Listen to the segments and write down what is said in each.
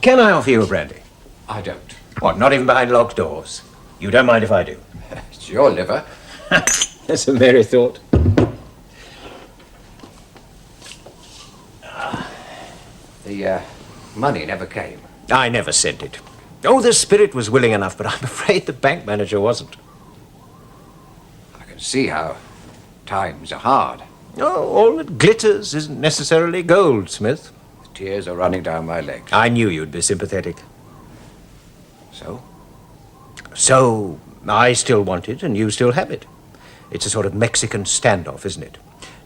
Can I offer you a brandy? I don't. What, not even behind locked doors? You don't mind if I do? It's your liver. That's a merry thought. The money never came. I never sent it. Oh, the spirit was willing enough, but I'm afraid the bank manager wasn't. I can see how times are hard. Oh, all that glitters isn't necessarily gold, Smith. The tears are running down my legs. I knew you'd be sympathetic. So? So, I still want it, and you still have it. It's a sort of Mexican standoff, isn't it?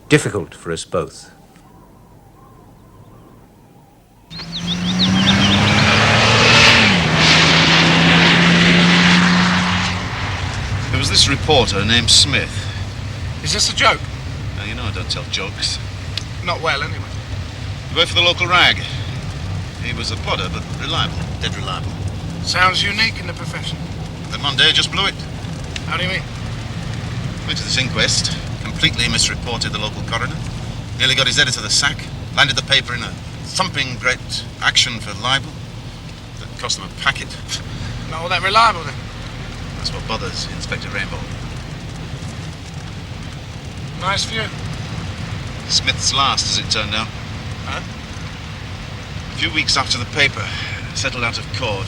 Difficult for us both. There was this reporter named Smith. Is this a joke? Now, you know I don't tell jokes. Not well, anyway. He worked for the local rag. He was a plodder, but reliable, dead reliable. Sounds unique in the profession. Then one day just blew it. How do you mean? Went to this inquest, completely misreported the local coroner. Nearly got his editor the sack. Landed the paper in a thumping great action for libel. That cost them a packet. Not all that reliable, then. That's what bothers Inspector Rainbow. Nice view. Smith's last, as it turned out. Huh? A few weeks after the paper settled out of court,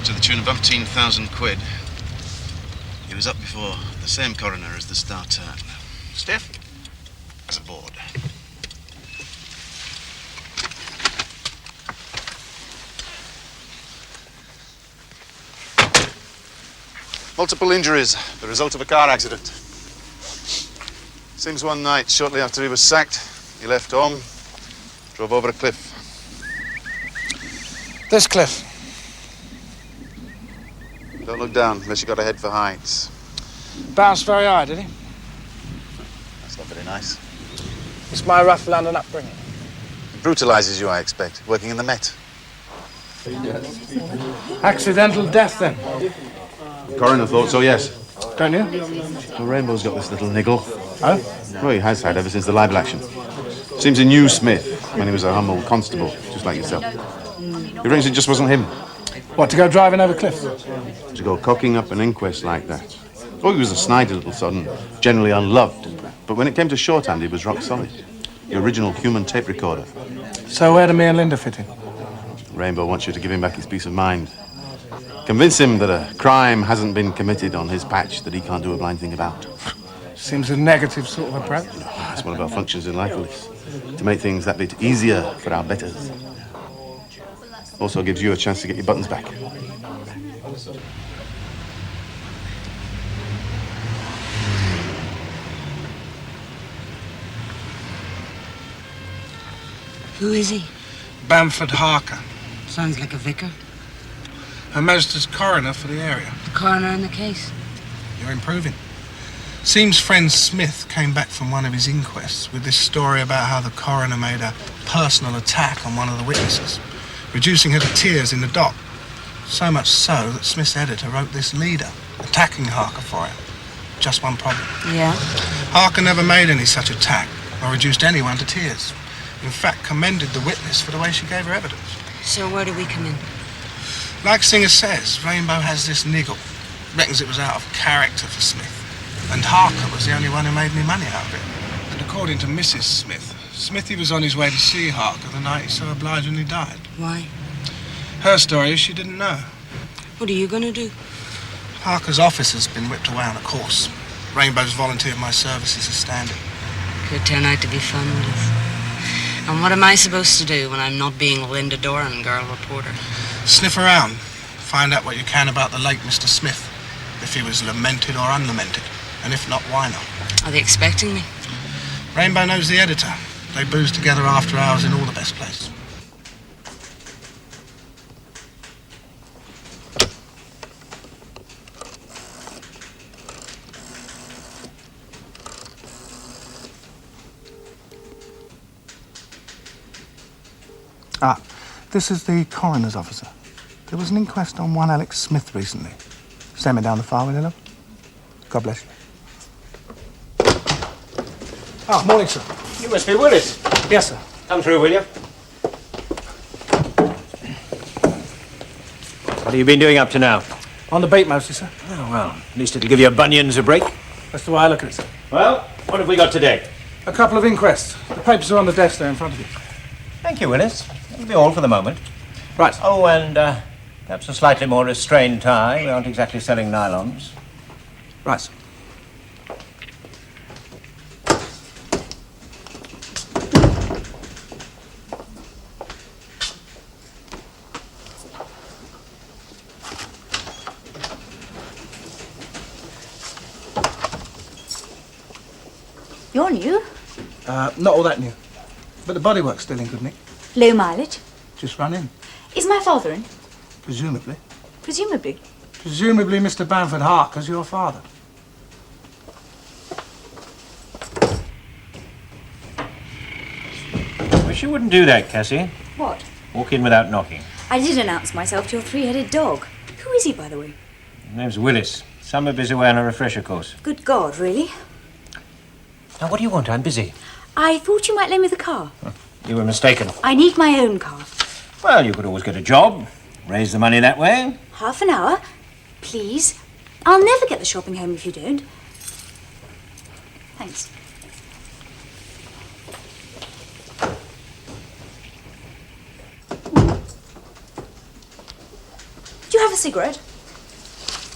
to the tune of umpteen thousand quid, he was up before the same coroner as the Star Turn. Stiff? As a board. Multiple injuries, the result of a car accident. Seems one night, shortly after he was sacked, he left home, drove over a cliff. This cliff. Don't look down unless you got a head for heights. Bounced very high, did he? That's not very nice. It's my rough London upbringing. It brutalizes you, I expect, working in the Met. Accidental death, then. The coroner thought so, yes. Don't you? Well, Rainbow's got this little niggle. Oh? Well, he has had ever since the libel action. Seems he knew Smith when he was a humble constable, just like yourself. He reckons it just wasn't him. What, to go driving over cliffs? To go cocking up an inquest like that. Oh, he was a snidey little sod and generally unloved. But when it came to shorthand, he was rock solid. The original human tape recorder. So where do me and Linda fit in? Rainbow wants you to give him back his peace of mind. Convince him that a crime hasn't been committed on his patch that he can't do a blind thing about. Seems a negative sort of approach. That's one of our functions in life, Willis. To make things that bit easier for our betters. Also gives you a chance to get your buttons back. Who is he? Bamford Harker. Sounds like a vicar. Her Majesty's coroner for the area. The coroner in the case. You're improving. Seems friend Smith came back from one of his inquests with this story about how the coroner made a personal attack on one of the witnesses, reducing her to tears in the dock. So much so that Smith's editor wrote this leader, attacking Harker for it. Just one problem. Yeah? Harker never made any such attack or reduced anyone to tears. In fact, commended the witness for the way she gave her evidence. So where do we come in? Like Singer says, Rainbow has this niggle. Reckons it was out of character for Smith. And Harker was the only one who made any money out of it. And according to Mrs. Smith, Smithy was on his way to see Harker the night he so obligingly died. Why? Her story is she didn't know. What are you going to do? Harker's office has been whipped away on a course. Rainbow's volunteered my services as stand-in. Could turn out to be fun, Willis. And what am I supposed to do when I'm not being Linda Doran, girl reporter? Sniff around. Find out what you can about the late Mr. Smith. If he was lamented or unlamented. And if not, why not? Are they expecting me? Rainbow knows the editor. They booze together after hours in all the best places. This is the coroner's officer. There was an inquest on one Alex Smith recently. Send me down the file, will you, love? God bless you. Oh, morning, sir. You must be Willis. Yes, sir. Come through, will you? What have you been doing up to now? On the beat mostly, sir. Oh, well, at least it'll give your bunions a break. That's the way I look at it, sir. Well, what have we got today? A couple of inquests. The papers are on the desk there in front of you. Thank you, Willis. That'll be all for the moment. Right. Oh, and perhaps a slightly more restrained tie. We aren't exactly selling nylons. Right, sir. You're new. Not all that new. But the bodywork's still in good nick. Low mileage. Just run in. Is my father in? Presumably. Presumably. Presumably Mr. Bamford Harker's your father. Wish you wouldn't do that, Cassie. What? Walk in without knocking. I did announce myself to your three-headed dog. Who is he, by the way? His name's Willis. Summerby's away on a refresher course. Good God, really? Now, what do you want? I'm busy. I thought you might lend me the car. You were mistaken. I need my own car. Well, you could always get a job. Raise the money that way. Half an hour? Please. I'll never get the shopping home if you don't. Thanks. Do you have a cigarette?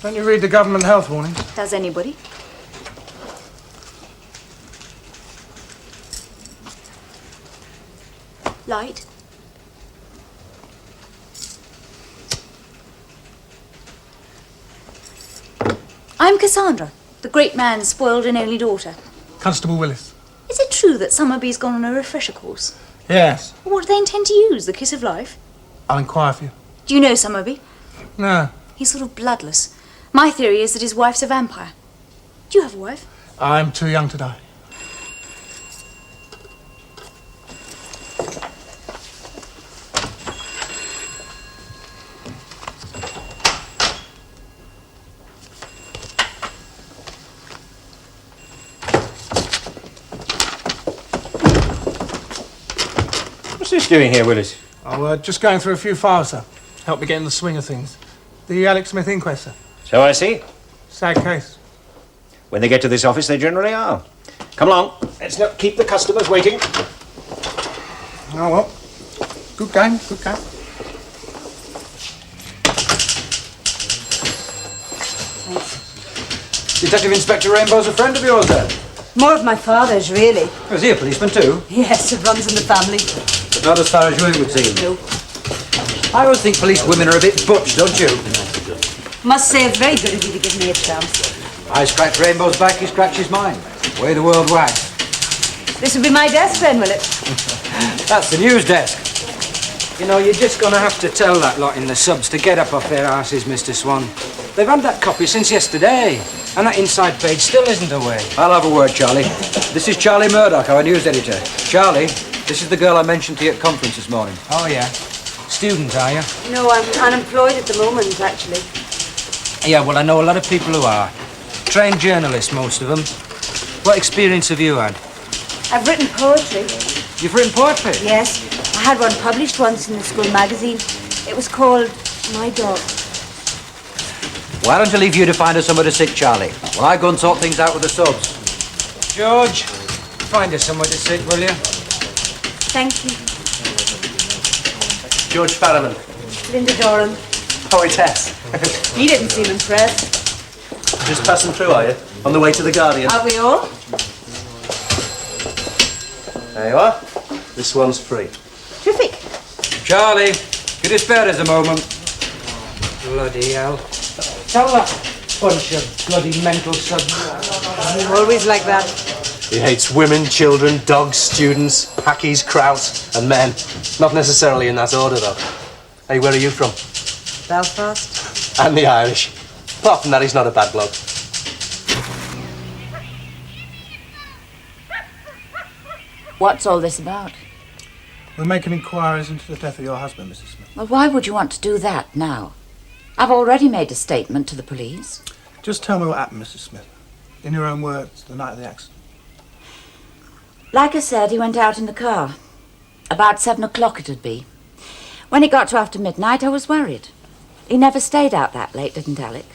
Don't you read the government health warnings? Does anybody? Light? I'm Cassandra, the great man's spoiled and only daughter. Constable Willis. Is it true that Summerby's gone on a refresher course? Yes. What do they intend to use, the kiss of life? I'll inquire for you. Do you know Summerby? No. He's sort of bloodless. My theory is that his wife's a vampire. Do you have a wife? I'm too young to die. What's this doing here, Willis? Oh, just going through a few files, sir. Help me get in the swing of things. The Alex Smith inquest, sir. So I see. Sad case. When they get to this office, they generally are. Come along. Let's not keep the customers waiting. Oh, well. Good game, good game. Detective Inspector Rainbow's a friend of yours, then? More of my father's, really. Was he a policeman, too? Yes, it runs in the family. But not as far as you would seem. No. I always think police women are a bit butch, don't you? Must say it's very good of you to give me a chance. I scratch Rainbow's back, he scratches mine. Way the world wags. This will be my desk then, will it? That's the news desk. You know, you're just going to have to tell that lot in the subs to get up off their arses, Mr. Swan. They've had that copy since yesterday, and that inside page still isn't away. I'll have a word, Charlie. This is Charlie Murdoch, our news editor. Charlie, this is the girl I mentioned to you at conference this morning. Oh, yeah. Student, are you? No, I'm unemployed at the moment, actually. Yeah, well, I know a lot of people who are. Trained journalists, most of them. What experience have you had? I've written poetry. You've written poetry? Yes. I had one published once in the school magazine. It was called My Dog. Why don't I leave you to find us somewhere to sit, Charlie? Well, I go and sort things out with the subs. George, find us somewhere to sit, will you? Thank you. George Farrellan. Linda Doran. Poetess. He didn't seem impressed. Just passing through, are you? On the way to the Guardian. Are we all? There you are. This one's free. Terrific. Charlie, could you spare us a moment? Bloody hell. Tell that bunch of bloody mental subs. You're always like that. He hates women, children, dogs, students, hackies, kraut, and men. Not necessarily in that order, though. Hey, where are you from? Belfast. And the Irish. Apart from that, he's not a bad bloke. What's all this about? We're making inquiries into the death of your husband, Mrs. Smith. Well, why would you want to do that now? I've already made a statement to the police. Just tell me what happened, Mrs. Smith. In your own words, the night of the accident. Like I said, he went out in the car. About 7 o'clock it'd be. When it got to after midnight, I was worried. He never stayed out that late, didn't Alec?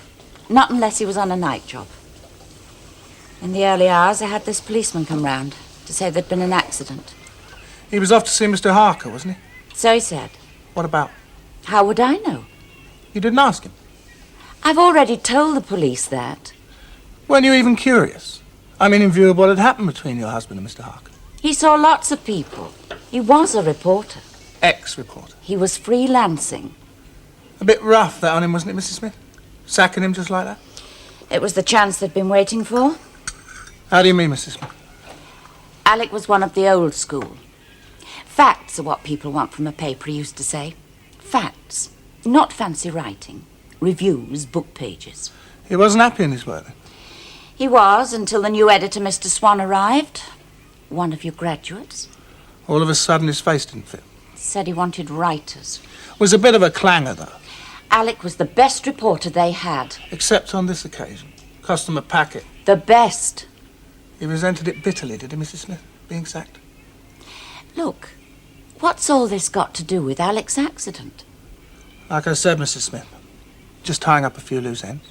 Not unless he was on a night job. In the early hours, I had this policeman come round to say there'd been an accident. He was off to see Mr. Harker, wasn't he? So he said. What about? How would I know? You didn't ask him? I've already told the police that. Weren't you even curious? I mean, in view of what had happened between your husband and Mr. Harker. He saw lots of people. He was a reporter. Ex-reporter. He was freelancing. A bit rough, that on him, wasn't it, Mrs. Smith? Sacking him just like that? It was the chance they'd been waiting for. How do you mean, Mrs. Smith? Alec was one of the old school. Facts are what people want from a paper, he used to say. Facts. Not fancy writing. Reviews, book pages. He wasn't happy in his work, then? He was, until the new editor, Mr. Swan, arrived. One of your graduates. All of a sudden, his face didn't fit. Said he wanted writers. Was a bit of a clanger, though. Alec was the best reporter they had. Except on this occasion. Cost them a packet. The best. He resented it bitterly, did he, Mrs. Smith, being sacked? Look, what's all this got to do with Alec's accident? Like I said, Mrs. Smith, just tying up a few loose ends.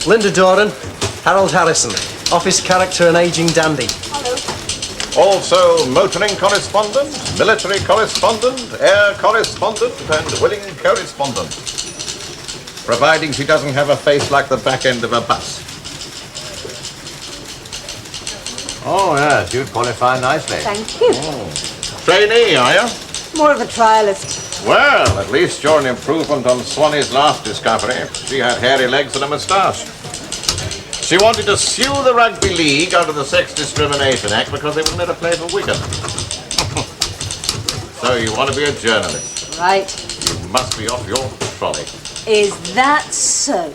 Linda Doran, Harold Harrison, office character and aging dandy. Also, motoring correspondent, military correspondent, air correspondent, and willing correspondent. Providing she doesn't have a face like the back end of a bus. Oh, yes, you'd qualify nicely. Thank you. Trainee, are you? More of a trialist. Well, at least you're an improvement on Swanee's last discovery. She had hairy legs and a moustache. She wanted to sue the Rugby League under the Sex Discrimination Act because they wouldn't let her play for Wigan. So you want to be a journalist? Right. You must be off your trolley. Is that so?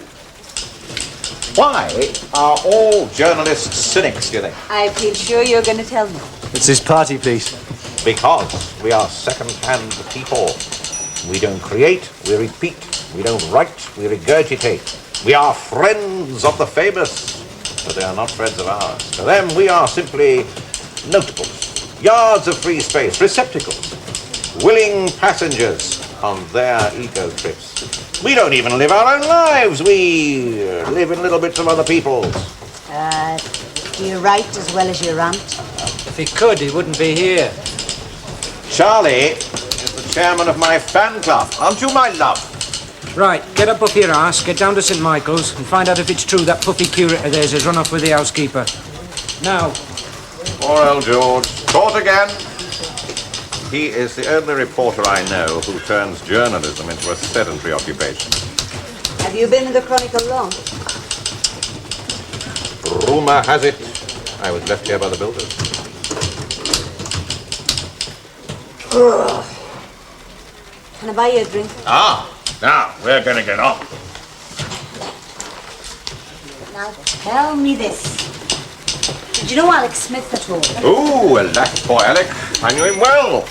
Why are all journalists cynics, do you think? I feel sure you're going to tell me. It's his party piece. Because we are second-hand people. We don't create, we repeat. We don't write, we regurgitate. We are friends of the famous, but they are not friends of ours. To them, we are simply notables, yards of free space, receptacles, willing passengers on their ego trips. We don't even live our own lives. We live in little bits of other people's. Do you write as well as you rant? If he could, he wouldn't be here. Charlie is the chairman of my fan club. Aren't you, my love? Right, get up your arse, get down to St. Michael's and find out if it's true that puffy curate of theirs has run off with the housekeeper. Now. Poor old George. Caught again. He is the only reporter I know who turns journalism into a sedentary occupation. Have you been in the Chronicle long? Rumour has it I was left here by the builders. Can I buy you a drink? Now, we're going to get on. Now, tell me this. Did you know Alex Smith at all? Ooh, alack, poor Alec. I knew him well.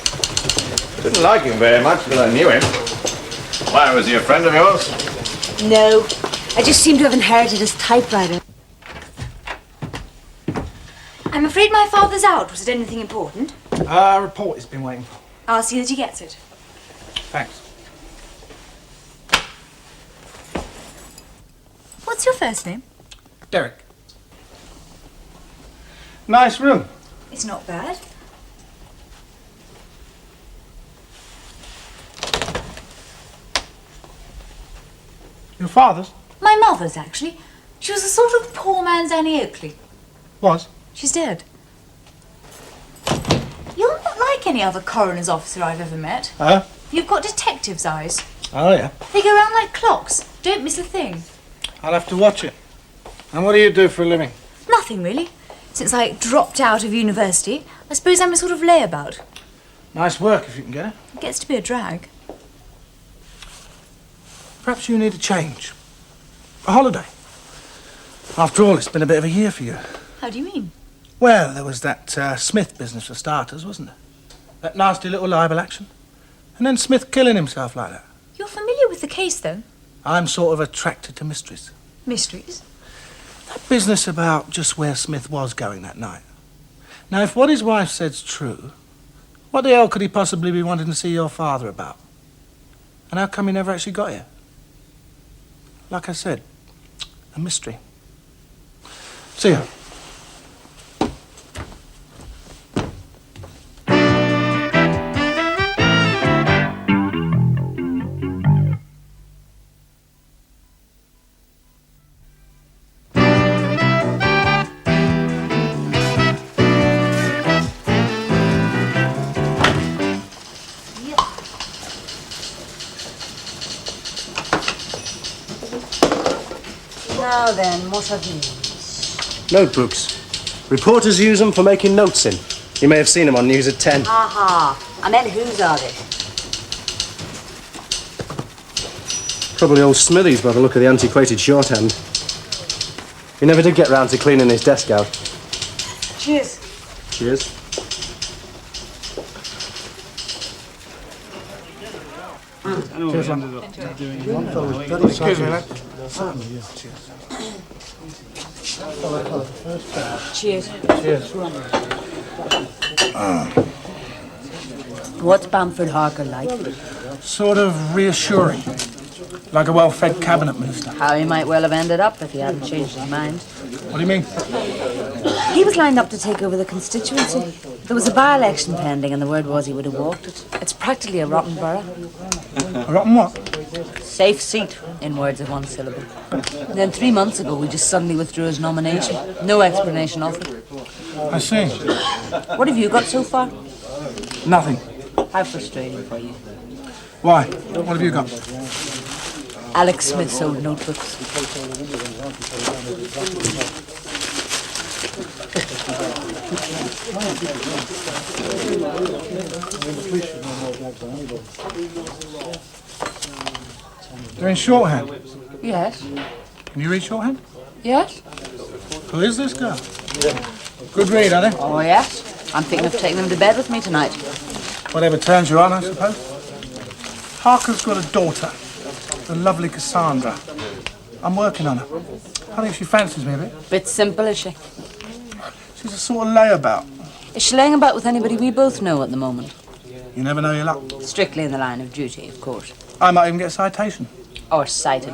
Didn't like him very much, but I knew him. Why, was he a friend of yours? No. I just seem to have inherited his typewriter. I'm afraid my father's out. Was it anything important? A report he's been waiting for. I'll see that he gets it. Thanks. What's your first name? Derek. Nice room. It's not bad. Your father's? My mother's, actually. She was a sort of poor man's Annie Oakley. Was? She's dead. You're not like any other coroner's officer I've ever met. Huh? You've got detective's eyes. Oh, yeah. They go round like clocks. Don't miss a thing. I'll have to watch it. And what do you do for a living? Nothing, really. Since I dropped out of university, I suppose I'm a sort of layabout. Nice work, if you can get it. It gets to be a drag. Perhaps you need a change. A holiday. After all, it's been a bit of a year for you. How do you mean? Well, there was that Smith business for starters, wasn't there? That nasty little libel action. And then Smith killing himself like that. You're familiar with the case, though? I'm sort of attracted to mysteries. Mysteries? That business about just where Smith was going that night. Now, if what his wife said's true, what the hell could he possibly be wanting to see your father about? And how come he never actually got here? Like I said, a mystery. See ya. Now then, what are these? Notebooks. Reporters use them for making notes in. You may have seen them on News at 10. Aha. I meant whose are they? Probably old Smithy's by the look of the antiquated shorthand. He never did get round to cleaning his desk out. Cheers. Cheers. Cheers, man. Excuse me, mate. Cheers. Cheers. What's Bamford Harker like? Sort of reassuring. Like a well-fed cabinet minister. How he might well have ended up if he hadn't changed his mind. What do you mean? He was lined up to take over the constituency. There was a by-election pending and the word was he would have walked it. It's practically a rotten borough. A rotten what? Safe seat, in words of one syllable. And then 3 months ago, we just suddenly withdrew his nomination. No explanation offered. I see. What have you got so far? Nothing. How frustrating for you. Why? What have you got? Alex Smith's old notebooks. They're in shorthand. Yes. Can you read shorthand? Yes? Who is this girl? Good read, are they? Oh, yes. I'm thinking of taking them to bed with me tonight. Whatever turns you on, I suppose. Harker's got a daughter, the lovely Cassandra. I'm working on her. I think she fancies me a bit. Bit simple, is she? She's a sort of layabout. Is she laying about with anybody we both know at the moment? You never know your luck. Strictly in the line of duty, of course. I might even get a citation. Or cited.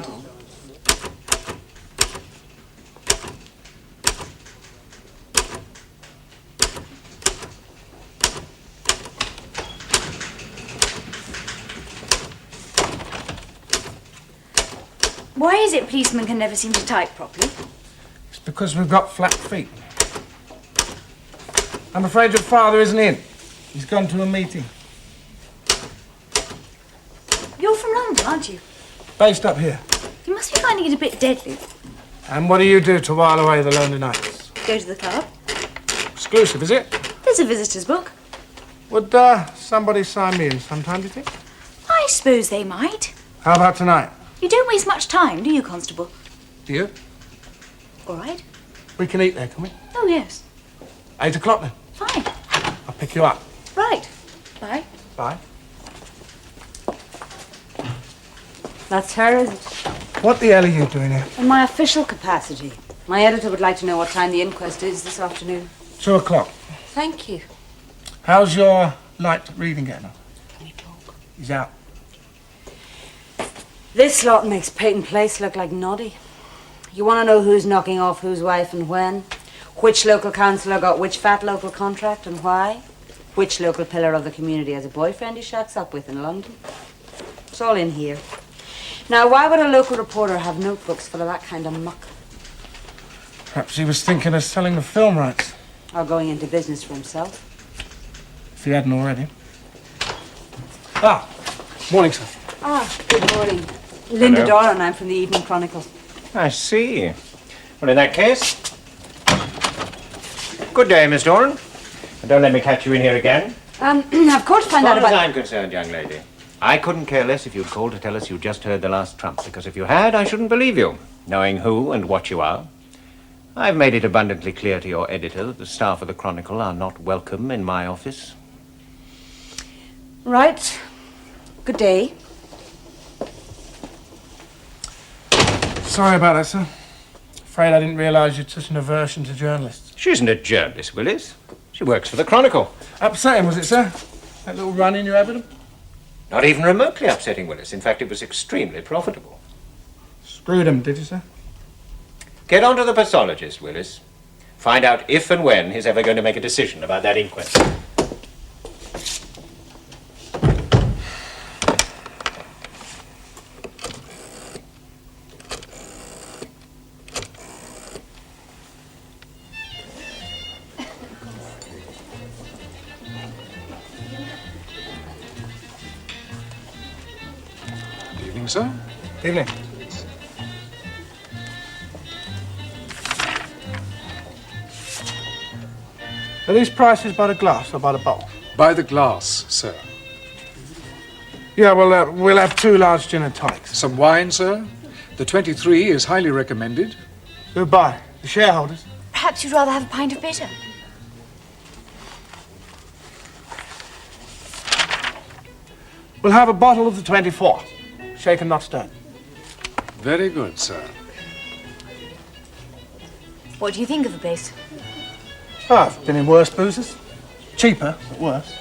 Why is it policemen can never seem to type properly? It's because we've got flat feet. I'm afraid your father isn't in. He's gone to a meeting. You're from London, aren't you? Based up here. You must be finding it a bit deadly. And what do you do to while away the lonely nights? Go to the club. Exclusive, is it? There's a visitor's book. Would somebody sign me in sometime, do you think? I suppose they might. How about tonight? You don't waste much time, do you, Constable? Do you? All right. We can eat there, can we? Oh, yes. 8 o'clock then. Fine. I'll pick you up. Right. Bye. Bye. That's her, is it? What the hell are you doing here? In my official capacity. My editor would like to know what time the inquest is this afternoon. 2 o'clock. Thank you. How's your light reading getting on? Can we talk? He's out. This lot makes Peyton Place look like Noddy. You want to know who's knocking off whose wife and when? Which local councillor got which fat local contract and why? Which local pillar of the community has a boyfriend he shacks up with in London? It's all in here. Now, why would a local reporter have notebooks full of that kind of muck? Perhaps he was thinking of selling the film rights. Or going into business for himself? If he hadn't already. Ah, morning, sir. Ah, good morning. Linda Hello. Doran, I'm from the Evening Chronicle. I see. Well, in that case, good day, Miss Doran. And don't let me catch you in here again. Of course, find As out far as about... I'm concerned, young lady, I couldn't care less if you'd called to tell us you just heard the last trump, because if you had, I shouldn't believe you, knowing who and what you are. I've made it abundantly clear to your editor that the staff of the Chronicle are not welcome in my office. Right. Good day. Sorry about that, sir. Afraid I didn't realise you'd such an aversion to journalists. She isn't a journalist, Willis. She works for the Chronicle. Upsetting, was it, sir? That little run-in you had with them? Not even remotely upsetting, Willis. In fact, it was extremely profitable. Screwed them, did you, sir? Get on to the pathologist, Willis. Find out if and when he's ever going to make a decision about that inquest. Good evening, sir. Evening. Are these prices by the glass or by the bottle? By the glass, sir. Yeah, well, we'll have 2 large gin and tonics. Some wine, sir? The 23 is highly recommended. Who'll buy? The shareholders? Perhaps you'd rather have a pint of bitter. We'll have a bottle of the 24. Shaken, not stirred. Very good, sir. What do you think of the place? Oh, I've been in worse boozers. Cheaper, but worse.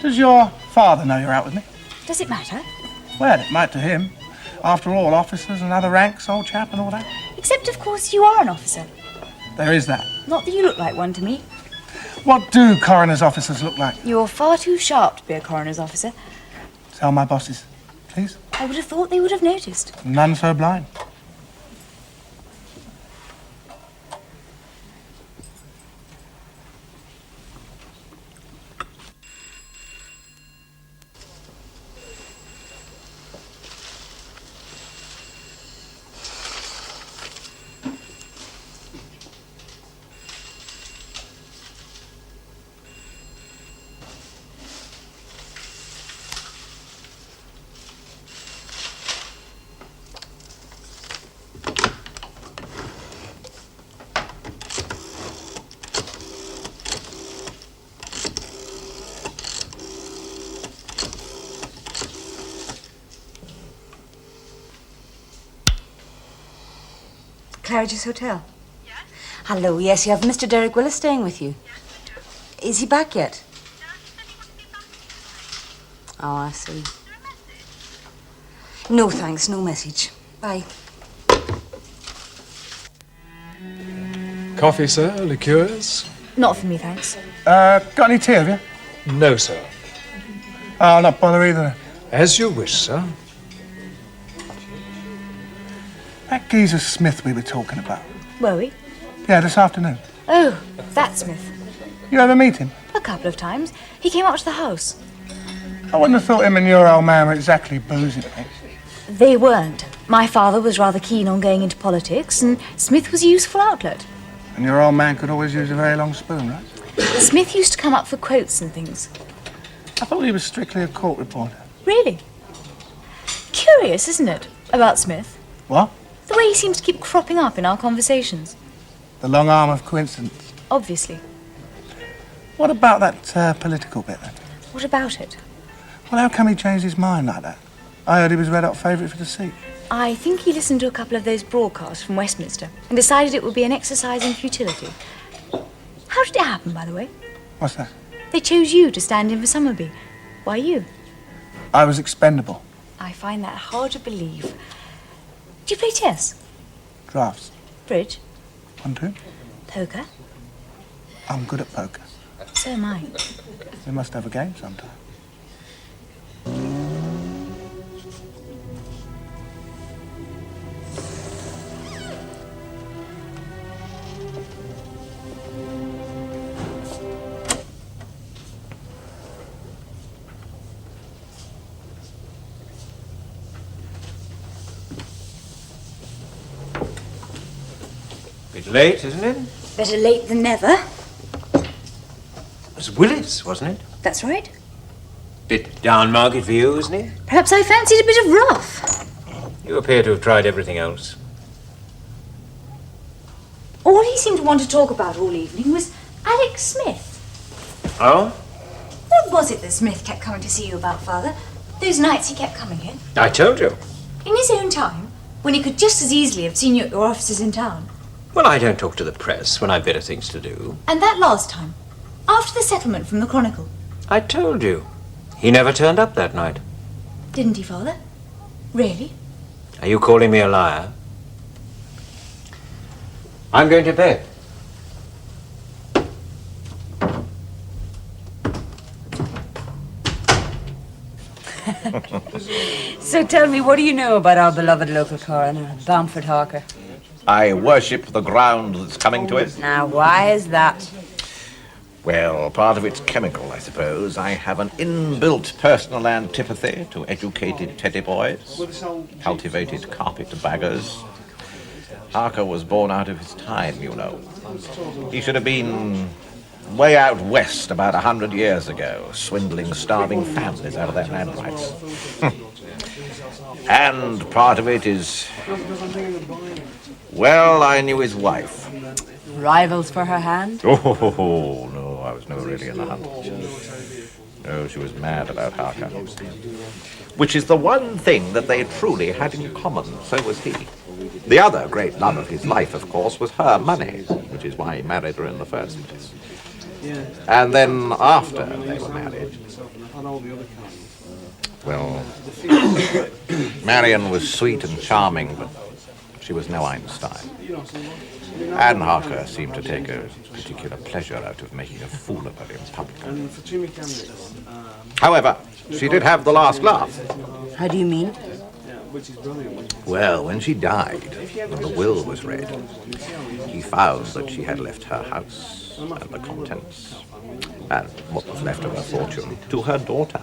Does your father know you're out with me? Does it matter? Well, it might to him. After all, officers and other ranks, old chap and all that. Except, of course, you are an officer. There is that. Not that you look like one to me. What do coroner's officers look like? You're far too sharp to be a coroner's officer. Tell my bosses, please. I would have thought they would have noticed. None so blind. Claridge's Hotel? Yes. Hello, yes, you have Mr. Derek Willis staying with you? Yes, I do. Is he back yet? No, he said he wouldn't be back until tonight. Oh, I see. Is there a message? No, thanks, no message. Bye. Coffee, sir? Liqueurs? Not for me, thanks. Got any tea, have you? No, sir. I'll not bother either. As you wish, sir. That geezer Smith we were talking about. Were we? Yeah, this afternoon. Oh, that Smith. You ever meet him? A couple of times. He came up to the house. I wouldn't have thought him and your old man were exactly boozing, eh? They weren't. My father was rather keen on going into politics, and Smith was a useful outlet. And your old man could always use a very long spoon, right? Smith used to come up for quotes and things. I thought he was strictly a court reporter. Really? Curious, isn't it, about Smith? What? The way he seems to keep cropping up in our conversations. The long arm of coincidence. Obviously. What about that political bit, then? What about it? Well, how come he changed his mind like that? I heard he was red-hot favourite for the seat. I think he listened to a couple of those broadcasts from Westminster and decided it would be an exercise in futility. How did it happen, by the way? What's that? They chose you to stand in for Summerby. Why you? I was expendable. I find that hard to believe. Do you play chess? Drafts. Bridge? 1, 2. Poker? I'm good at poker. So am I. We must have a game sometime. Bit late, isn't it? Better late than never. It was Willis, wasn't it? That's right. Bit down market for you, isn't it? Perhaps I fancied a bit of rough. You appear to have tried everything else. All he seemed to want to talk about all evening was Alex Smith. Oh? What was it that Smith kept coming to see you about, Father? Those nights he kept coming in? I told you. In his own time? When he could just as easily have seen you at your offices in town? Well, I don't talk to the press when I've better things to do. And that last time? After the settlement from the Chronicle? I told you. He never turned up that night. Didn't he, Father? Really? Are you calling me a liar? I'm going to bed. So tell me, what do you know about our beloved local coroner, Bamford Harker? I worship the ground that's coming to it. Now, why is that? Well, part of it's chemical, I suppose. I have an inbuilt personal antipathy to educated teddy boys, cultivated carpetbaggers. Harker was born out of his time, you know. He should have been way out west about 100 years ago, swindling starving families out of their land rights. And part of it is, well, I knew his wife. Rivals for her hand? Oh, no, I was never really in the hunt. No, she was mad about Harker. Which is the one thing that they truly had in common, so was he. The other great love of his life, of course, was her money, which is why he married her in the first place. And then after they were married, well, Marion was sweet and charming, but she was no Einstein. And Harker seemed to take a particular pleasure out of making a fool of her in public. However, she did have the last laugh. How do you mean? Well, when she died, and the will was read, he found that she had left her house and the contents, and what was left of her fortune, to her daughter,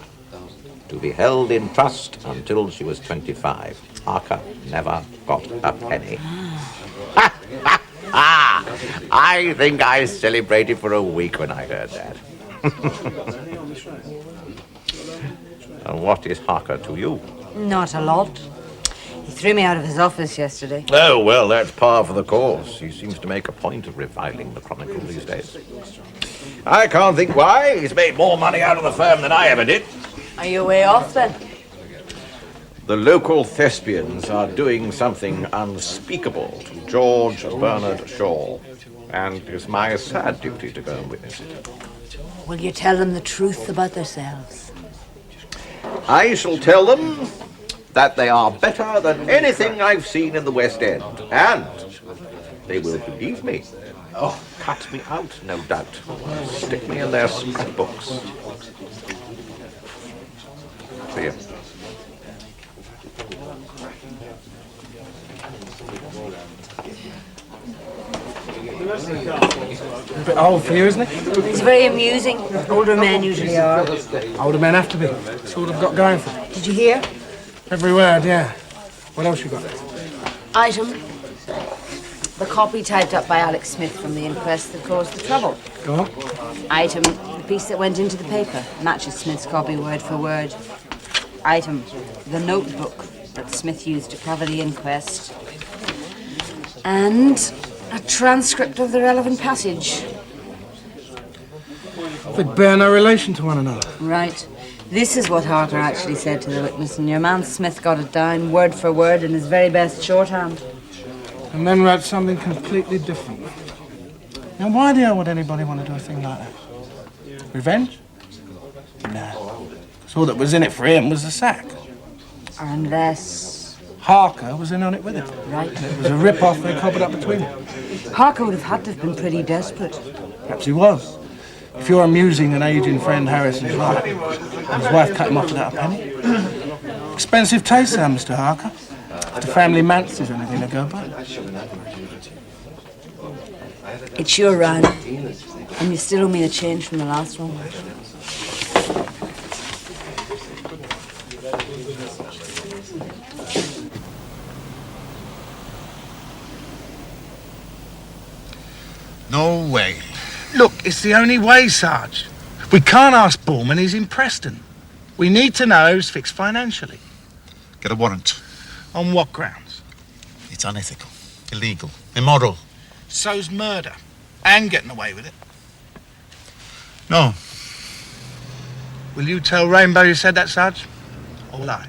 to be held in trust until she was 25. Harker never got a penny. I think I celebrated for a week when I heard that. And what is Harker to you? Not a lot. He threw me out of his office yesterday. Oh, well, that's par for the course. He seems to make a point of reviling the Chronicle these days. I can't think why. He's made more money out of the firm than I ever did. Are you way off then? The local thespians are doing something unspeakable to George Bernard Shaw, and it's my sad duty to go and witness it. Will you tell them the truth about themselves? I shall tell them that they are better than anything I've seen in the West End, and they will believe me. Oh, cut me out, no doubt. Stick me in their scrapbooks. See you. A bit old for you, isn't it? He's very amusing. Older men usually are. Older men have to be. That's all I've got going for them. Did you hear? Every word, yeah. What else you got? Item. The copy typed up by Alex Smith from the inquest that caused the trouble. Go on. Item. The piece that went into the paper. Matches Smith's copy word for word. Item. The notebook that Smith used to cover the inquest. And a transcript of the relevant passage. They bear no relation to one another. Right. This is what Harker actually said to the witness, and your man Smith got it down, word for word, in his very best shorthand. And then wrote something completely different. Now, why the hell would anybody want to do a thing like that? Revenge? No. Because all that was in it for him was the sack. Unless... Harker was in on it with him. Right. And it was a rip-off they cobbled up between them. Harker would have had to have been pretty desperate. Perhaps he was. If you're amusing an aging friend Harrison's life, and his wife cut him off without a penny. Expensive taste, there, Mr. Harker. The family manse is anything to go by. It's your round, and you still owe me a change from the last one. No way. Look, it's the only way, Sarge. We can't ask Borman, he's in Preston. We need to know who's fixed financially. Get a warrant. On what grounds? It's unethical, illegal, immoral. So's murder. And getting away with it. No. Will you tell Rainbow you said that, Sarge? Or will I?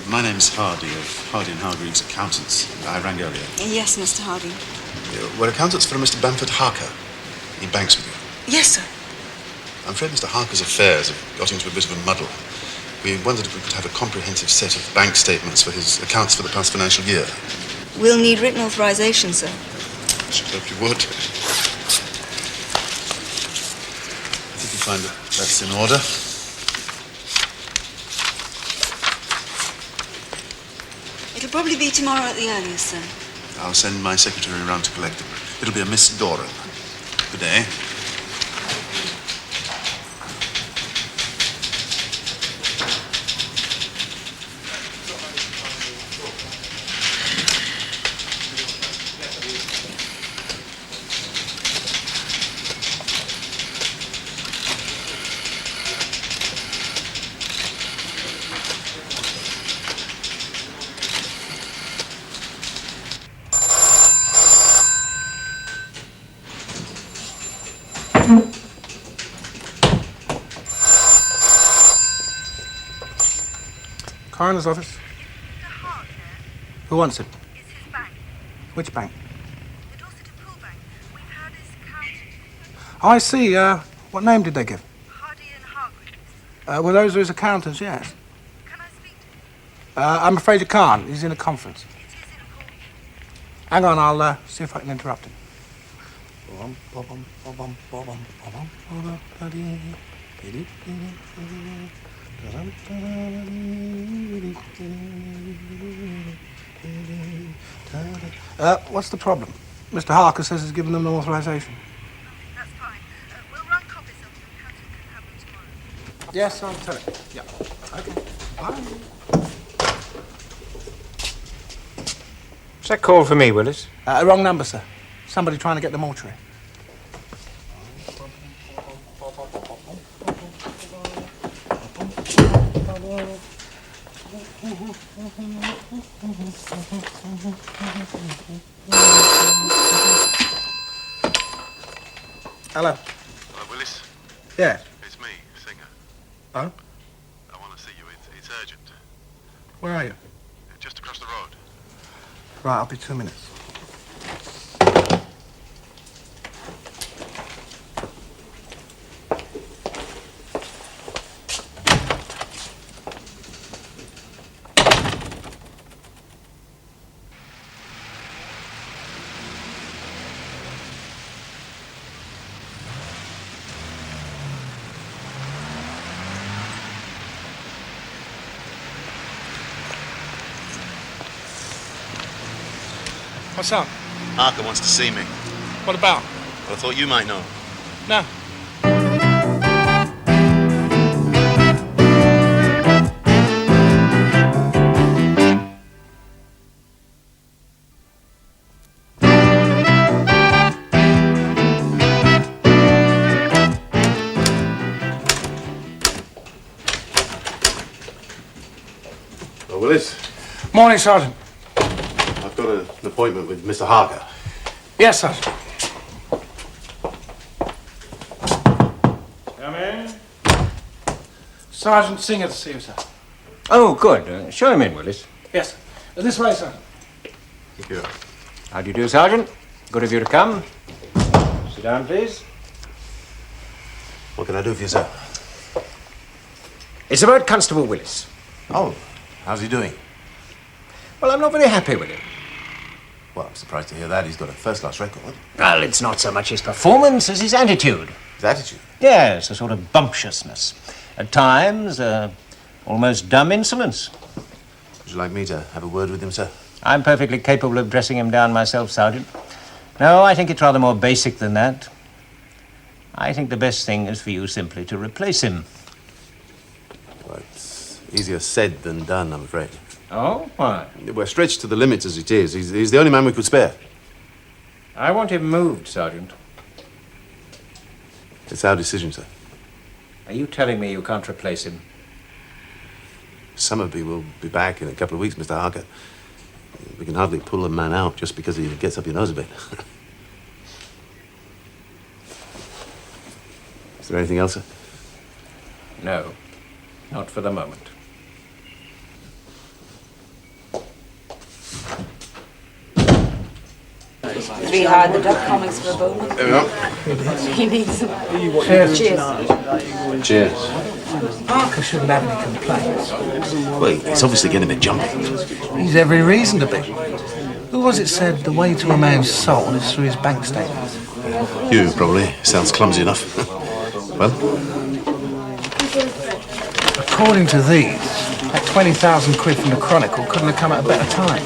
My name's Hardy of Hardy and Hargreaves Accountants. I rang earlier. Yes, Mr. Hardy. We're accountants for a Mr. Bamford Harker. He banks with you. Yes, sir. I'm afraid Mr. Harker's affairs have got into a bit of a muddle. We wondered if we could have a comprehensive set of bank statements for his accounts for the past financial year. We'll need written authorization, sir. I should hope you would. I think you'll find that that's in order. It'll probably be tomorrow at the earliest, sir. I'll send my secretary around to collect them. It'll be a Miss Doran. Good day. Coroner's office. Mr. Hart here. Who wants it? It's his bank. Which bank? The Dorset Pool Bank. We've heard his accountant. Oh, I see. What name did they give? Hardy and Hargreaves. Well, those are his accountants, yes. Can I speak to him? I'm afraid you can't. He's in a conference. It is important. Hang on, I'll see if I can interrupt him. What's the problem? Mr. Harker says he's given them no authorization. That's fine. We'll run copies of them. Accountant can have them tomorrow. Yes, I'll tell him. Yeah. Okay. Bye. Is that call for me, Willis? Wrong number, sir. Somebody trying to get the mortuary. Hello. Hello, Willis. Yeah. It's me, Singer. Oh? I want to see you. It's urgent. Where are you? Just across the road. Right, I'll be 2 minutes. What's up? Harker wants to see me. What about? Well, I thought you might know. No. Well, Willis, Morning, Sergeant. I've got an appointment with Mr. Harker. Yes, Sergeant. Come in. Sergeant Singer to see you, sir. Oh, good. Show him in, Willis. Yes, sir. This way, sir. Thank you. How do you do, Sergeant? Good of you to come. Sit down, please. What can I do for you, sir? It's about Constable Willis. Oh, how's he doing? Well, I'm not very happy with him. Well, I'm surprised to hear that. He's got a first-class record. Well, it's not so much his performance as his attitude. His attitude? Yes, a sort of bumptiousness. At times, almost dumb insolence. Would you like me to have a word with him, sir? I'm perfectly capable of dressing him down myself, Sergeant. No, I think it's rather more basic than that. I think the best thing is for you simply to replace him. Well, it's easier said than done, I'm afraid. Oh, why? We're stretched to the limit as it is. He's the only man we could spare. I want him moved, Sergeant. It's our decision, sir. Are you telling me you can't replace him? Summerby will be back in a couple of weeks, Mr. Harker. We can hardly pull a man out just because he gets up your nose a bit. Is there anything else, sir? No, not for the moment. Three hard the duck comics for a bowman. There we are. He needs them. Cheers. Cheers. Cheers. Harker shouldn't have any complaints. Well, he's obviously getting a bit jumpy. He's every reason to be. Who was it said the way to a man's soul is through his bank statements? You, probably. Sounds clumsy enough. Well? According to these, that 20,000 quid from the Chronicle couldn't have come at a better time.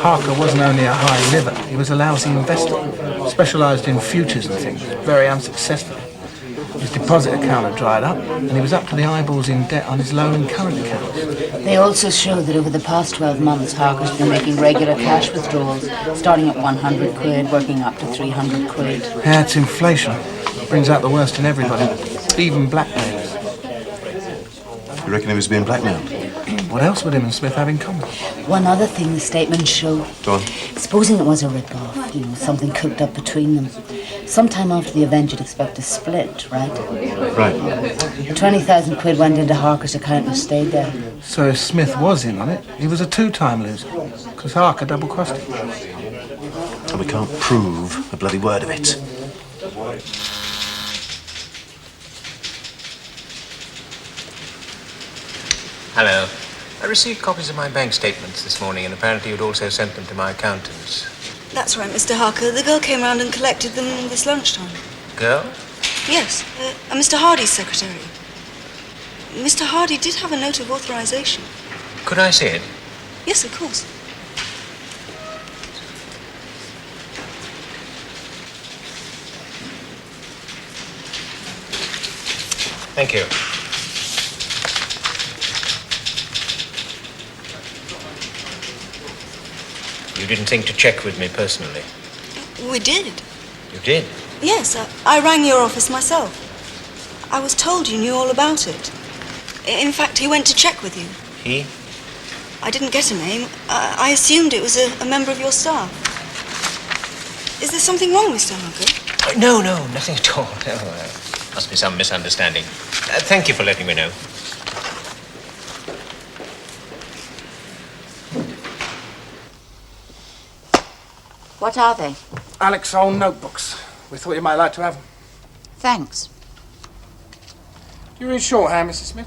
Harker wasn't only a high liver, he was a lousy investor. Specialised in futures and things, very unsuccessful. His deposit account had dried up, and he was up to the eyeballs in debt on his loan and current accounts. They also show that over the past 12 months, Harker's been making regular cash withdrawals, starting at 100 quid, working up to 300 quid. Yeah, it's inflation. It brings out the worst in everybody, even blackmailers. You reckon he was being blackmailed? What else would him and Smith have in common? One other thing the statements show. Go on. Supposing it was a rip-off, something cooked up between them. Sometime after the event, you'd expect a split, right? Right. 20,000 quid went into Harker's account and stayed there. So if Smith was in on it, he was a two-time loser, because Harker double-crossed him. And we can't prove a bloody word of it. Hello. I received copies of my bank statements this morning, and apparently you'd also sent them to my accountants. That's right, Mr. Harker. The girl came round and collected them this lunchtime. Girl? Yes, Mr. Hardy's secretary. Mr. Hardy did have a note of authorization. Could I see it? Yes, of course. Thank you. You didn't think to check with me personally? We did. You did? Yes, I rang your office myself. I was told you knew all about it. In fact, he went to check with you. He? I didn't get a name. I assumed it was a member of your staff. Is there something wrong, Mr. Harker? No, nothing at all. No, must be some misunderstanding. Thank you for letting me know. What are they? Alec's old notebooks. We thought you might like to have them. Thanks. Do you read shorthand, Mrs. Smith?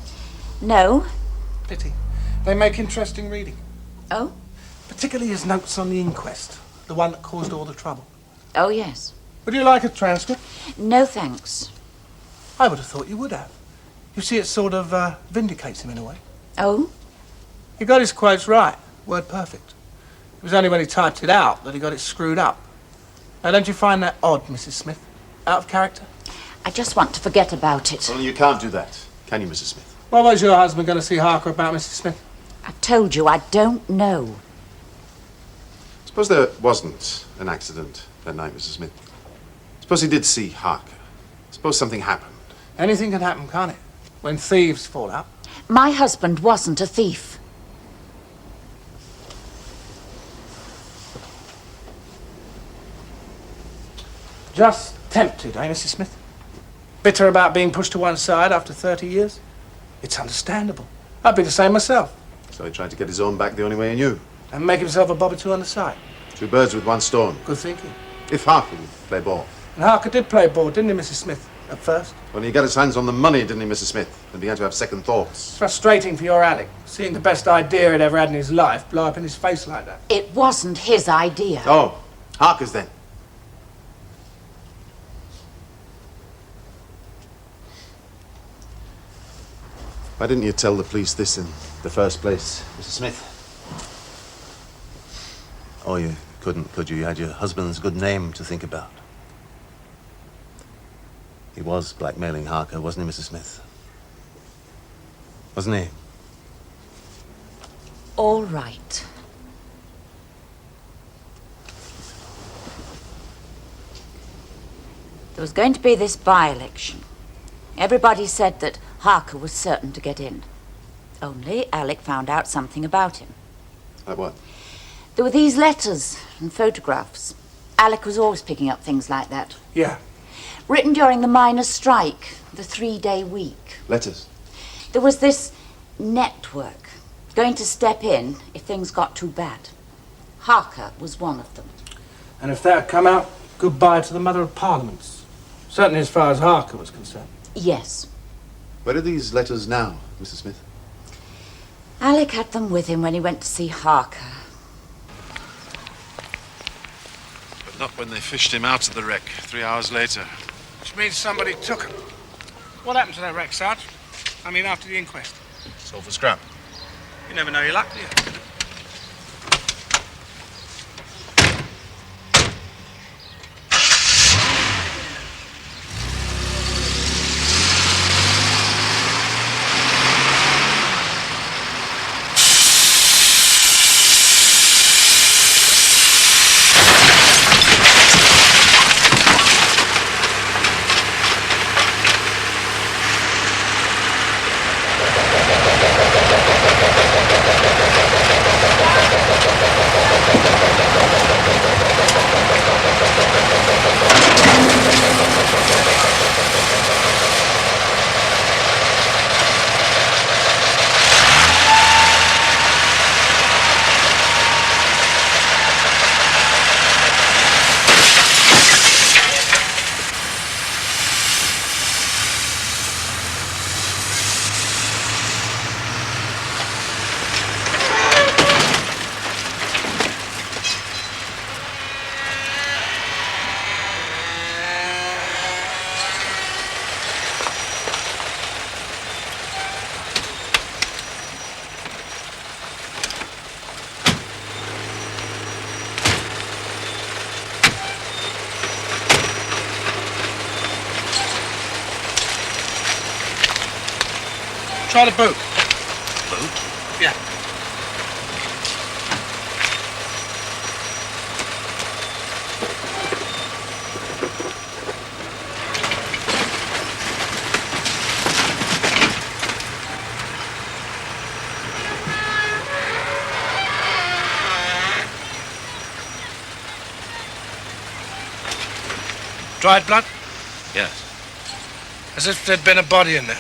No. Pity. They make interesting reading. Oh? Particularly his notes on the inquest, the one that caused all the trouble. Oh, yes. Would you like a transcript? No, thanks. I would have thought you would have. You see, it sort of vindicates him in a way. Oh? He got his quotes right, word perfect. It was only when he typed it out that he got it screwed up. Now, don't you find that odd, Mrs. Smith? Out of character? I just want to forget about it. Well, you can't do that, can you, Mrs. Smith? What was your husband going to see Harker about, Mrs. Smith? I told you, I don't know. Suppose there wasn't an accident that night, Mrs. Smith. Suppose he did see Harker. Suppose something happened. Anything can happen, can't it? When thieves fall out. My husband wasn't a thief. Just tempted, eh, Mrs. Smith? Bitter about being pushed to one side after 30 years? It's understandable. I'd be the same myself. So he tried to get his own back the only way he knew. And make himself a bobby two on the side. Two birds with one stone. Good thinking. If Harker would play ball. And Harker did play ball, didn't he, Mrs. Smith, at first? When he got his hands on the money, didn't he, Mrs. Smith? And began to have second thoughts. It's frustrating for your Alec, seeing the best idea he'd ever had in his life blow up in his face like that. It wasn't his idea. Oh, Harker's then. Why didn't you tell the police this in the first place, Mrs. Smith? Oh, you couldn't, could you? You had your husband's good name to think about. He was blackmailing Harker, wasn't he, Mrs. Smith? Wasn't he? All right. There was going to be this by-election. Everybody said that Harker was certain to get in. Only Alec found out something about him. Like what? There were these letters and photographs. Alec was always picking up things like that. Yeah. Written during the miners' strike, the 3-day week. Letters? There was this network going to step in if things got too bad. Harker was one of them. And if that had come out, goodbye to the Mother of Parliaments. Certainly as far as Harker was concerned. Yes. Where are these letters now, Mr. Smith? Alec had them with him when he went to see Harker. But not when they fished him out of the wreck 3 hours later. Which means somebody took him. What happened to that wreck, Sarge? I mean, after the inquest. Sold for scrap. You never know your luck, do you? Try the boot. Boot? Yeah. Dried blood? Yes. As if there'd been a body in there.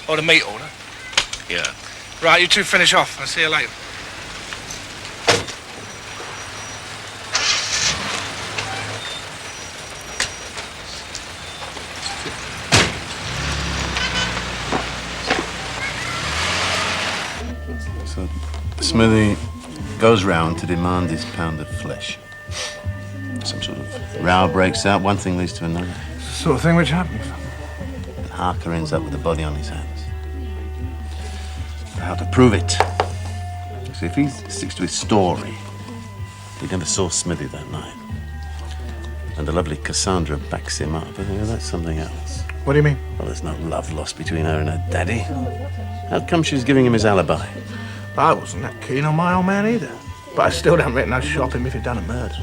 Or the meat order. Yeah. Right, you two finish off. I'll see you later. So, Smithy goes round to demand his pound of flesh. Some sort of row breaks out, one thing leads to another. It's the sort of thing which happens. And Harker ends up with a body on his hands. How to prove it? See, if he sticks to his story, he never saw Smithy that night. And the lovely Cassandra backs him up. That's something else. What do you mean? Well, there's no love lost between her and her daddy. How come she's giving him his alibi? I wasn't that keen on my old man either. But I still don't reckon I'd shop him if he'd done a murder.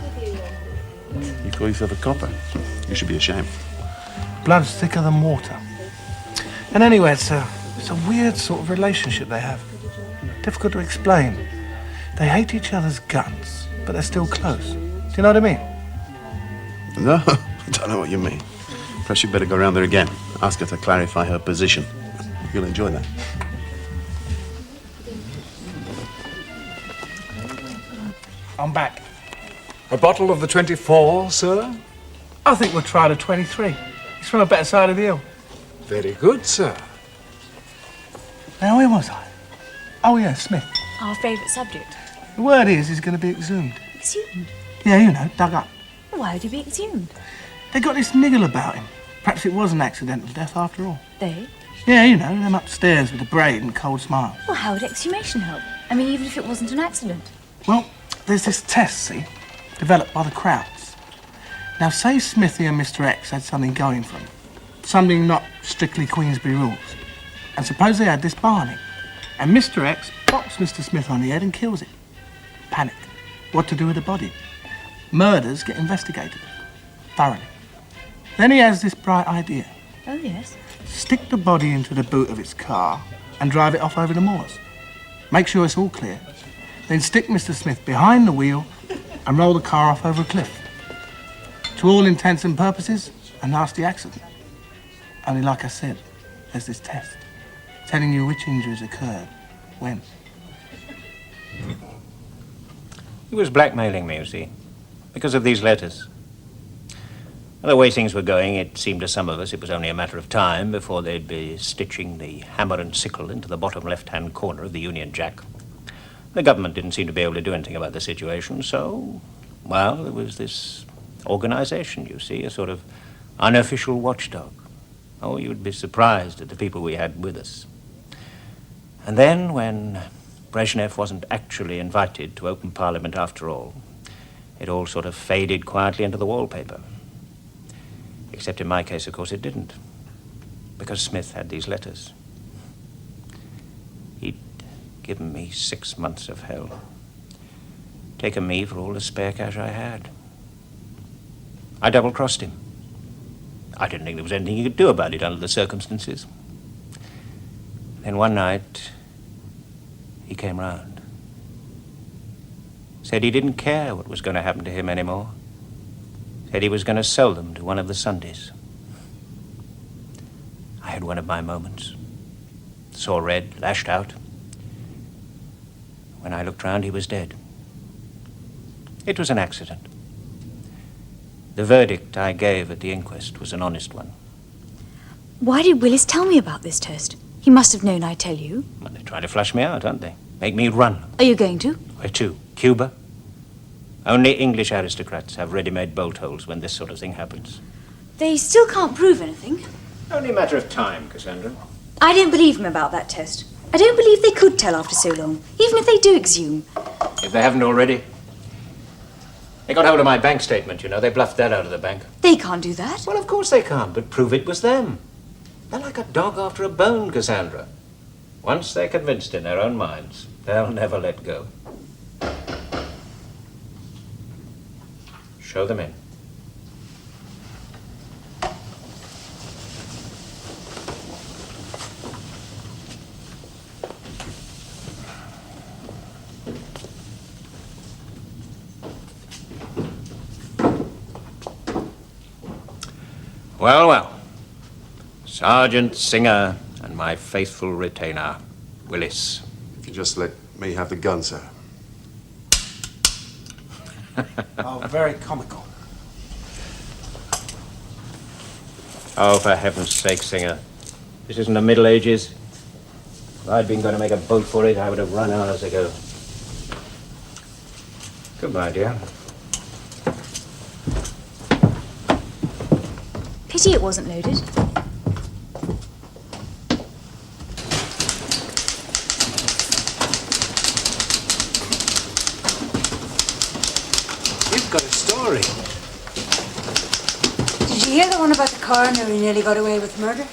You call yourself a copper? You should be ashamed. Blood's thicker than water. And anyway, it's a weird sort of relationship they have. Difficult to explain. They hate each other's guts, but they're still close. Do you know what I mean? No, I don't know what you mean. Perhaps you'd better go around there again. Ask her to clarify her position. You'll enjoy that. I'm back. A bottle of the 24, sir? I think we'll try the 23. It's from a better side of the hill. Very good, sir. Now, where was I? Oh, yeah, Smith. Our favourite subject. The word is he's going to be exhumed. Exhumed? Yeah, you know, dug up. Why would he be exhumed? They got this niggle about him. Perhaps it was an accidental death after all. They? Yeah, you know, them upstairs with the braid and cold smiles. Well, how would exhumation help? I mean, even if it wasn't an accident. Well, there's this test, see, developed by the Krauts. Now, say Smithy and Mr. X had something going for them. Something not strictly Queensberry rules. And suppose they had this Barney. And Mr. X bops Mr. Smith on the head and kills him. Panic. What to do with the body? Murders get investigated. Thoroughly. Then he has this bright idea. Oh, yes? Stick the body into the boot of its car and drive it off over the moors. Make sure it's all clear. Then stick Mr. Smith behind the wheel and roll the car off over a cliff. To all intents and purposes, a nasty accident. Only like I said, there's this test telling you which injuries occurred, when. He was blackmailing me, you see, because of these letters. And the way things were going, it seemed to some of us it was only a matter of time before they'd be stitching the hammer and sickle into the bottom left-hand corner of the Union Jack. The government didn't seem to be able to do anything about the situation, so, well, there was this organization, you see, a sort of unofficial watchdog. Oh, you'd be surprised at the people we had with us. And then, when Brezhnev wasn't actually invited to open Parliament after all, it all sort of faded quietly into the wallpaper. Except in my case, of course, it didn't. Because Smith had these letters. He'd given me 6 months of hell. Taken me for all the spare cash I had. I double-crossed him. I didn't think there was anything he could do about it under the circumstances. Then one night, he came round. Said he didn't care what was going to happen to him anymore. Said he was going to sell them to one of the Sundays. I had one of my moments. Saw red, lashed out. When I looked round, he was dead. It was an accident. The verdict I gave at the inquest was an honest one. Why did Willis tell me about this test? He must have known I'd tell you. Well, they're trying to flush me out, aren't they? Make me run. Are you going to? Where to? Cuba? Only English aristocrats have ready-made bolt holes when this sort of thing happens. They still can't prove anything. Only a matter of time, Cassandra. I don't believe him about that test. I don't believe they could tell after so long, even if they do exhume. If they haven't already. They got hold of my bank statement, you know. They bluffed that out of the bank. They can't do that. Well, of course they can't, but prove it was them. They're like a dog after a bone, Cassandra. Once they're convinced in their own minds, they'll never let go. Show them in. Well, well. Sergeant Singer and my faithful retainer, Willis. If you just let me have the gun, sir. Oh, very comical. Oh, for heaven's sake, Singer. This isn't the Middle Ages. If I'd been going to make a boat for it, I would have run hours ago. Goodbye, dear. Pity it wasn't loaded. You've got a story. Did you hear the one about the coroner who nearly got away with murder?